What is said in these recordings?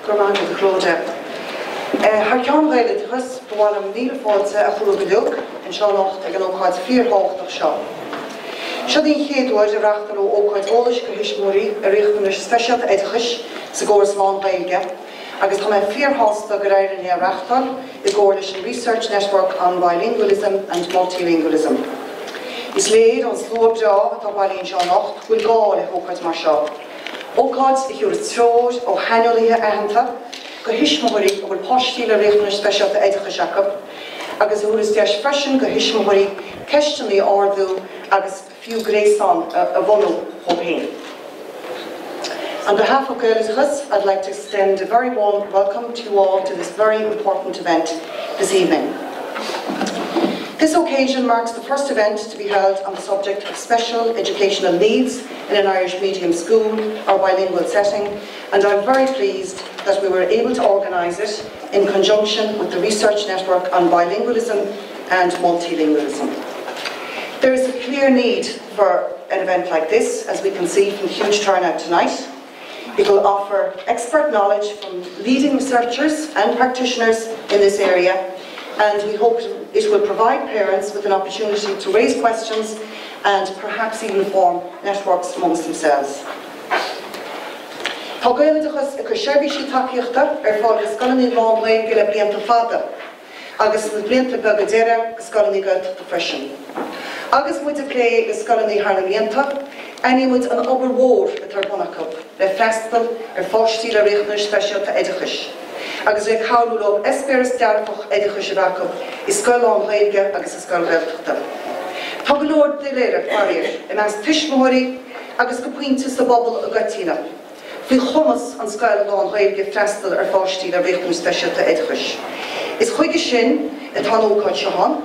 Gormanda de Claude. Haar Jan Gaile de Rus, Boalem Nielefordse, a Chuluguluk, and Shanocht, a Ganokad 4 hoog nog Shaw. Shadin Heedwood, a Rachtalo, Oakwood, Olish, Hishmuri, a Richtunish Special Edgish, Sigors Long Belga, agus Tom 4 hosts of Gerair near Rachtal, the Coalition Research Network on Bilingualism and Multilingualism. Is laid on slow jaw at Balin Shanocht, will go a Hokard Marshaw. Oakwood, the Hurstrode, O Hanulia Anta, go Hishmuri, will Postil a Richtunish Special Edgish Jacob, agus Uris Dash Fashion, go Hishmuri, Keshtonly Ordu, agus few grace on a vono Hopain. On behalf of Gaeltagus, I'd like to extend a very warm welcome to you all to this very important event this evening. This occasion marks the first event to be held on the subject of special educational needs in an Irish medium school or bilingual setting, and I'm very pleased that we were able to organise it in conjunction with the Research Network on Bilingualism and Multilingualism. There is a clear need for an event like this, as we can see from the huge turnout tonight. It will offer expert knowledge from leading researchers and practitioners in this area, and we hope it will provide parents with an opportunity to raise questions and perhaps even form networks amongst themselves. Tá Gaeltagus a Cushebi si takeíochta fáil go scolannaí Lánbhain go le blianta fada, agus na blianta begadéire go scolannaí Gaeltachta freisin. Agus muid a lé go scolannaí Harlamianta, any muid an obair mhór a tar bunachab, le festival fáistíl a Richtunish Speisialta Edgish. Agus le cabhlú lob Esperas dearfach Edgish Rakab I scoil Lánbhaige agus I scoil Gaeltachta. Tá go leor de léire farir, in as tuismóirí agus go puinte sa bobal a Gatína. Bhí chumas an scoil Lánbhaige festival fáistíl a Richtunish Speisialta Edgish. Is chuige sin a tanócáid seán,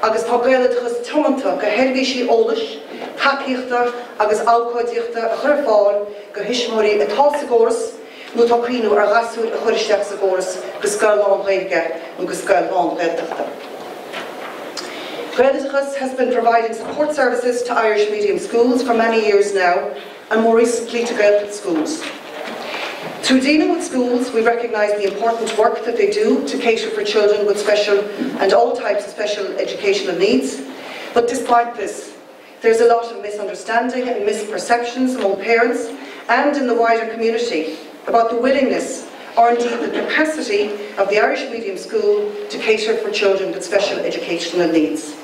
agus tá Gaeltagus tuamanta go heirbhísí ólas, takeíochta agus ácáidíochta a chur fáil go hismóirí atá sa góras, nó tá cuinú ar gasúil a churisteach sa góras go scoil Lánbhaige nó go scoil Lánbhailteachta. Gaeltagus has been providing support services to Irish medium schools for many years now, and more recently to Gaeltacht schools. Through dealing with schools, we recognise the important work that they do to cater for children with special and all types of special educational needs. But despite this, there's a lot of misunderstanding and misperceptions among parents and in the wider community about the willingness or indeed the capacity of the Irish medium school to cater for children with special educational needs.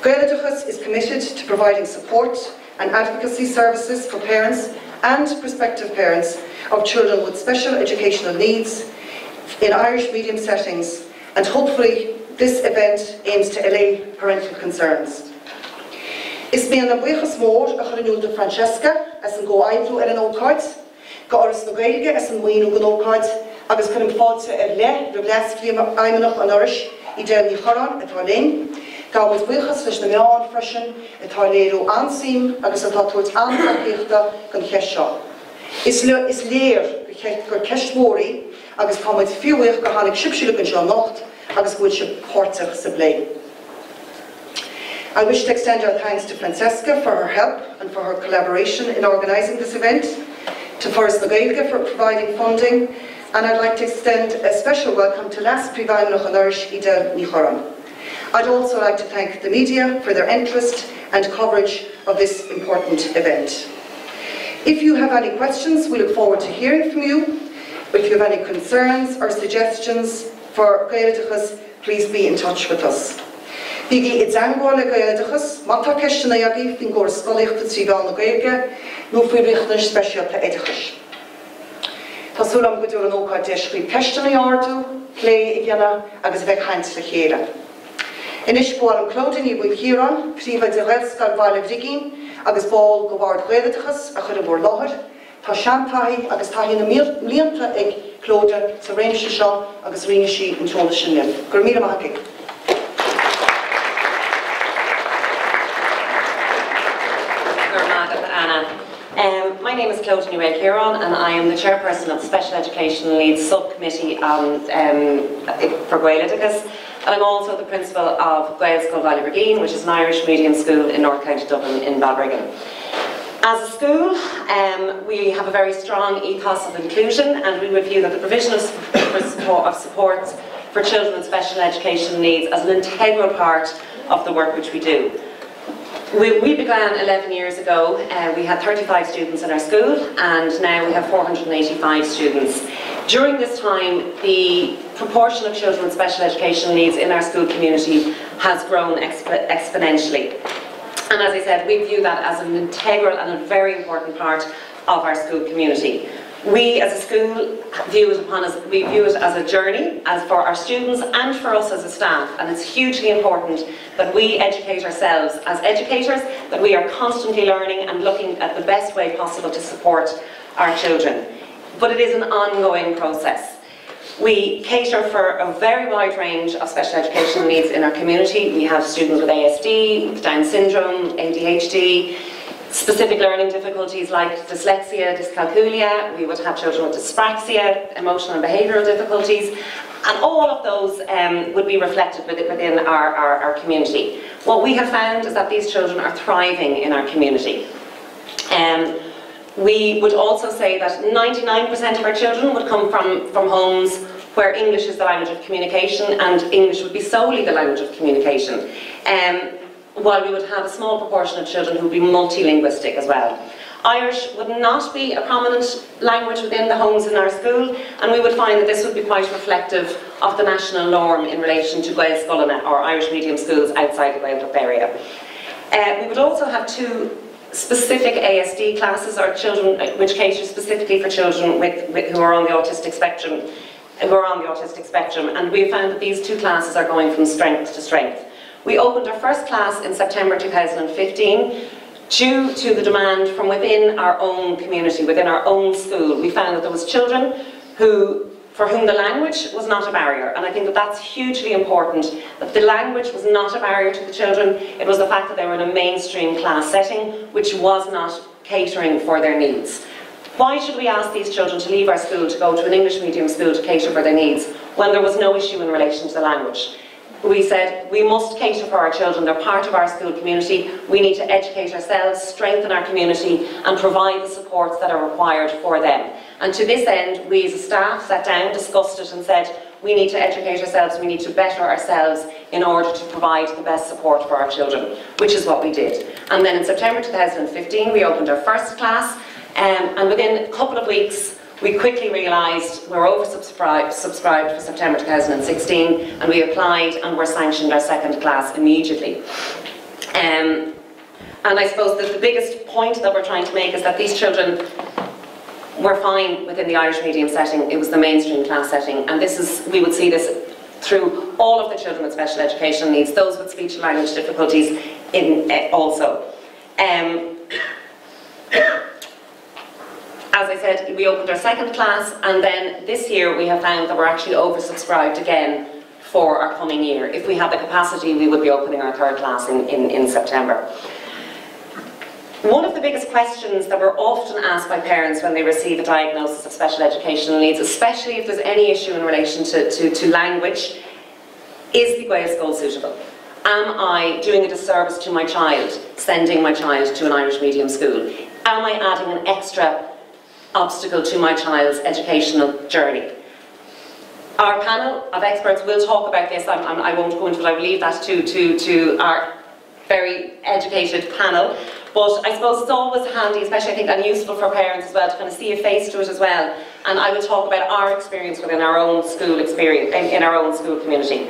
Gaeltagus is committed to providing support and advocacy services for parents and prospective parents of children with special educational needs in Irish medium settings, and hopefully this event aims to allay parental concerns. Is mé an buchas mór a chuinúil de Francesca as an go aimhlú an ócáid, go oras na Gaeilge as an muoinú an ócáid, agus chunim fáilte le leasclí aimeach an oris I déil ní chorán atá léin, Gá buchas leis na meán freisin atá léirú ansím agus atá tuairt antaíochta gan cheis seo. Is léir gur ceistmóirí agus tá muid fiúich go tháinig sibsiúla an seo nocht agus bhfuil se páirteach sa bléin. I wish to extend our thanks to Francesca for her help and for her collaboration in organising this event, to Forrest na Gaeilge for providing funding, and I'd like to extend a special welcome to Las Príomhaimneach an Oiris I déil ní chorán. I'd also like to thank the media for their interest and coverage of this important event. If you have any questions, we look forward to hearing from you. If you have any concerns or suggestions for Gaeltagus, please be in touch with us. Bigi idzangwale Gaeltagus, mata keshna yagi fin gor scoliachta tríbal na Gaeilge, nó fi Richtunish Speisialta Edgish. Tásúlam go dúr an ócáid deisrí keshna ardú, lé I gceanna agus bheith chaint le chéile. Inis bháil an clódain I bhuail Chiaráin, príomha de Ghelscoil Bhaile Bhrigín, agus báil go bhard Gaeltagus a chur a bhór láthar, tá seantaí agus taí na mblianta ag clóda sa réimse seo agus rinne sí an teola sin nil. Gur míle maithigh. My name is Claude Kieran, and I am the chairperson of the Special Educational Needs Subcommittee for Gaeltagus, and I'm also the principal of Gaelscoil Bhaile Bhrigín, which is an Irish medium school in North County Dublin in Balbriggan. As a school, we have a very strong ethos of inclusion, and we would view that the provision of support for children with special educational needs as an integral part of the work which we do. We began 11 years ago. We had 35 students in our school, and now we have 485 students. During this time, the proportion of children with special educational needs in our school community has grown exponentially. And as I said, we view that as an integral and a very important part of our school community. We as a school view it as a journey, as for our students and for us as a staff, and it's hugely important that we educate ourselves as educators, that we are constantly learning and looking at the best way possible to support our children. But it is an ongoing process. We cater for a very wide range of special educational needs in our community. We have students with ASD, Down syndrome, ADHD, specific learning difficulties like dyslexia, dyscalculia. We would have children with dyspraxia, emotional and behavioural difficulties, and all of those would be reflected within our community. What we have found is that these children are thriving in our community. We would also say that 99% of our children would come from homes where English is the language of communication, and English would be solely the language of communication. While we would have a small proportion of children who would be multilinguistic as well. Irish would not be a prominent language within the homes in our school, and we would find that this would be quite reflective of the national norm in relation to Gael Scoilne or Irish medium schools outside the Gaeltacht area. We would also have 2 specific ASD classes, or children which cater specifically for children who are on the autistic spectrum, and we found that these 2 classes are going from strength to strength. We opened our first class in September 2015 due to the demand from within our own community, within our own school. We found that there was children for whom the language was not a barrier, and I think that that's hugely important, that the language was not a barrier to the children. It was the fact that they were in a mainstream class setting which was not catering for their needs. Why should we ask these children to leave our school to go to an English medium school to cater for their needs when there was no issue in relation to the language? We said we must cater for our children, they're part of our school community, we need to educate ourselves, strengthen our community and provide the supports that are required for them. And to this end, we as a staff sat down, discussed it and said we need to educate ourselves, we need to better ourselves in order to provide the best support for our children, which is what we did. And then in September 2015 we opened our first class, and within a couple of weeks we quickly realised we were oversubscribed for September 2016, and we applied and were sanctioned our second class immediately. And I suppose that the biggest point that we're trying to make is that these children were fine within the Irish medium setting. It was the mainstream class setting, and we would see this through all of the children with special educational needs, those with speech and language difficulties also. As I said, we opened our second class, and then this year we have found that we're actually oversubscribed again for our coming year. If we had the capacity, we would be opening our third class in September. One of the biggest questions that we're often asked by parents when they receive a diagnosis of special educational needs, especially if there's any issue in relation to language, is the Gael School suitable? Am I doing a disservice to my child, sending my child to an Irish medium school? Am I adding an extra obstacle to my child's educational journey? Our panel of experts will talk about this. I won't go into it, I will leave that to our very educated panel. But I suppose it's always handy, especially I think, and useful for parents as well, to kind of see a face to it as well. And I will talk about our experience within our own school experience, in our own school community.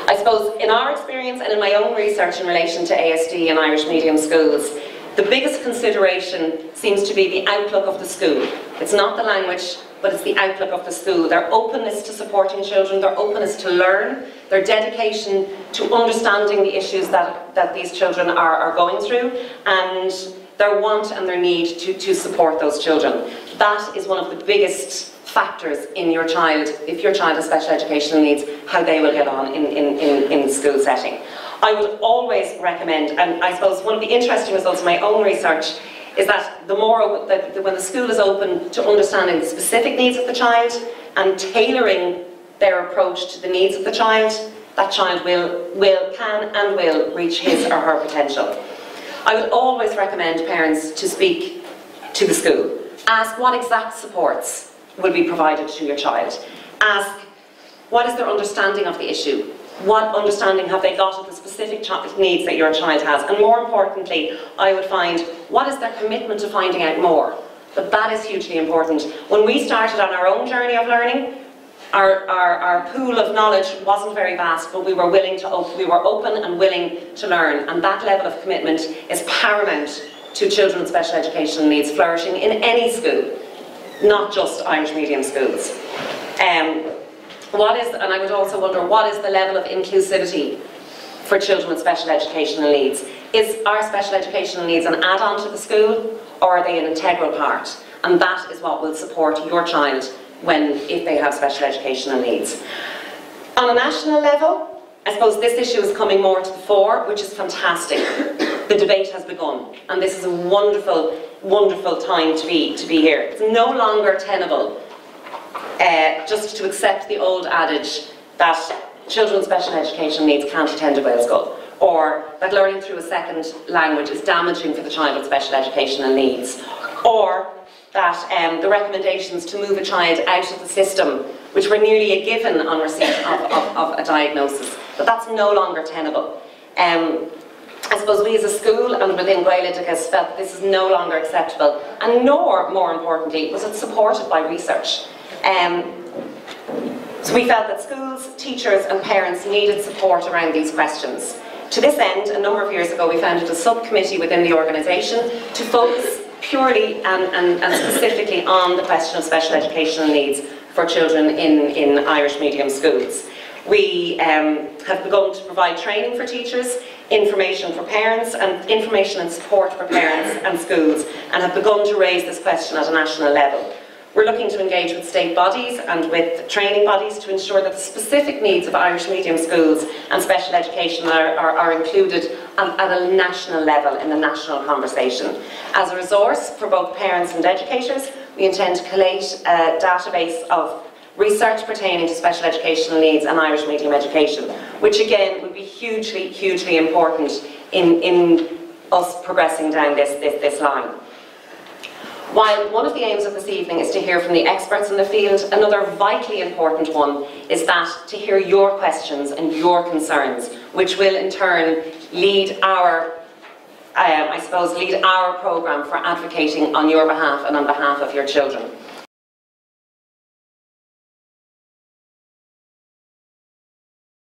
I suppose in our experience and in my own research in relation to ASD and Irish medium schools, the biggest consideration seems to be the outlook of the school. It's not the language, but it's the outlook of the school. Their openness to supporting children, their openness to learn, their dedication to understanding the issues that these children are going through, and their want and their need to support those children. That is one of the biggest factors in your child, if your child has special educational needs, how they will get on in the school setting. I would always recommend, and I suppose one of the interesting results of my own research is that when the school is open to understanding the specific needs of the child and tailoring their approach to the needs of the child, that child can and will reach his or her potential. I would always recommend parents to speak to the school. Ask what exact supports will be provided to your child. Ask what is their understanding of the issue. What understanding have they got of the specific needs that your child has? And more importantly, I would find, what is their commitment to finding out more? But that is hugely important. When we started on our own journey of learning, our pool of knowledge wasn't very vast, but we were open and willing to learn. And that level of commitment is paramount to children with special educational needs flourishing in any school, not just Irish medium schools. And I would also wonder, what is the level of inclusivity for children with special educational needs? Are special educational needs an add-on to the school, or are they an integral part? And that is what will support your child if they have special educational needs. On a national level, I suppose this issue is coming more to the fore, which is fantastic. The debate has begun, and this is a wonderful, wonderful time to be here. It's no longer tenable just to accept the old adage that children with special educational needs can't attend a Wales school, or that learning through a second language is damaging for the child with special educational needs, or that the recommendations to move a child out of the system, which were nearly a given on receipt of a diagnosis, but that's no longer tenable. I suppose we as a school and within Bilingualism felt that this is no longer acceptable, and nor, more importantly, was it supported by research. So we felt that schools, teachers and parents needed support around these questions. To this end, a number of years ago we founded a subcommittee within the organisation to focus purely and specifically on the question of special educational needs for children in Irish medium schools. We have begun to provide training for teachers, information for parents, and information and support for parents and schools, and have begun to raise this question at a national level. We're looking to engage with state bodies and with training bodies to ensure that the specific needs of Irish medium schools and special education are included at a national level in the national conversation. As a resource for both parents and educators, we intend to collate a database of research pertaining to special educational needs and Irish medium education, which again would be hugely, hugely important in us progressing down this line. While one of the aims of this evening is to hear from the experts in the field, another vitally important one is that to hear your questions and your concerns, which will in turn lead our programme for advocating on your behalf and on behalf of your children.